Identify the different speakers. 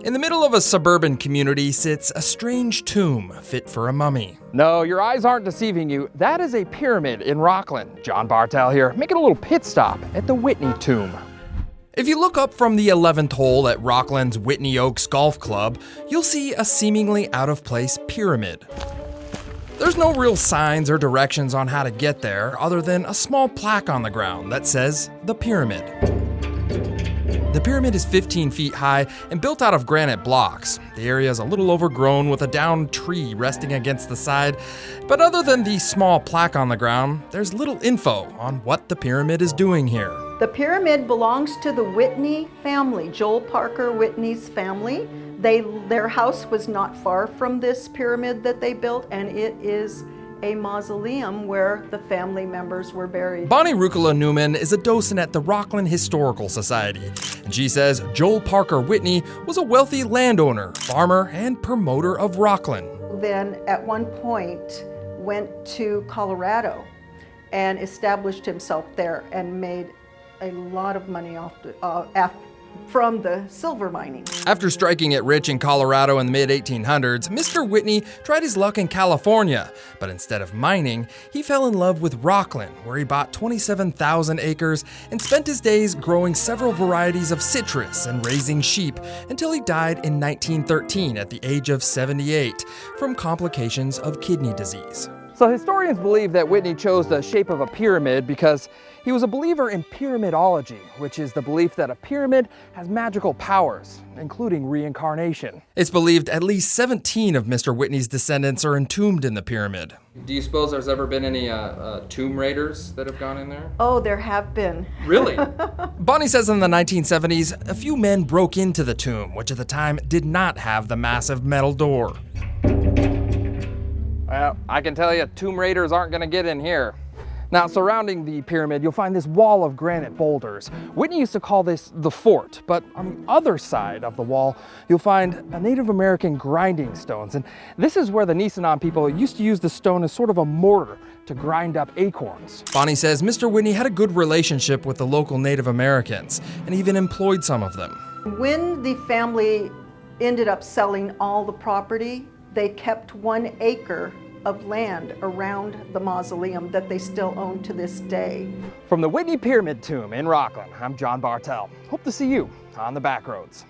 Speaker 1: In the middle of a suburban community sits a strange tomb fit for a mummy.
Speaker 2: No, your eyes aren't deceiving you. That is a pyramid in Rocklin. John Bartell here, making a little pit stop at the Whitney tomb.
Speaker 1: If you look up from the 11th hole at Rocklin's Whitney Oaks Golf Club, you'll see a seemingly out-of-place pyramid. There's no real signs or directions on how to get there other than a small plaque on the ground that says, "The Pyramid." The pyramid is 15 feet high and built out of granite blocks. The area is a little overgrown with a downed tree resting against the side, but other than the small plaque on the ground, there's little info on what the pyramid is doing here.
Speaker 3: The pyramid belongs to the Whitney family, Joel Parker Whitney's family. Their house was not far from this pyramid that they built, and it is a mausoleum where the family members were buried.
Speaker 1: Bonnie Rucola Newman is a docent at the Rocklin Historical Society, and she says Joel Parker Whitney was a wealthy landowner, farmer, and promoter of Rocklin.
Speaker 3: Then at one point went to Colorado and established himself there and made a lot of money from the silver mining.
Speaker 1: After striking it rich in Colorado in the mid-1800s, Mr. Whitney tried his luck in California, but instead of mining, he fell in love with Rocklin, where he bought 27,000 acres and spent his days growing several varieties of citrus and raising sheep until he died in 1913 at the age of 78 from complications of kidney disease.
Speaker 2: So historians believe that Whitney chose the shape of a pyramid because he was a believer in pyramidology, which is the belief that a pyramid has magical powers, including reincarnation.
Speaker 1: It's believed at least 17 of Mr. Whitney's descendants are entombed in the pyramid.
Speaker 4: Do you suppose there's ever been any tomb raiders that have gone in there?
Speaker 3: Oh, there have been.
Speaker 4: Really?
Speaker 1: Bonnie says in the 1970s, a few men broke into the tomb, which at the time did not have the massive metal door.
Speaker 2: Well, I can tell you, tomb raiders aren't gonna get in here. Now, surrounding the pyramid, you'll find this wall of granite boulders. Whitney used to call this the fort, but on the other side of the wall, you'll find a Native American grinding stones. And this is where the Nisenan people used to use the stone as sort of a mortar to grind up acorns.
Speaker 1: Bonnie says Mr. Whitney had a good relationship with the local Native Americans and even employed some of them.
Speaker 3: When the family ended up selling all the property, they kept 1 acre of land around the mausoleum that they still own to this day.
Speaker 2: From the Whitney Pyramid Tomb in Rocklin, I'm John Bartell. Hope to see you on the Backroads.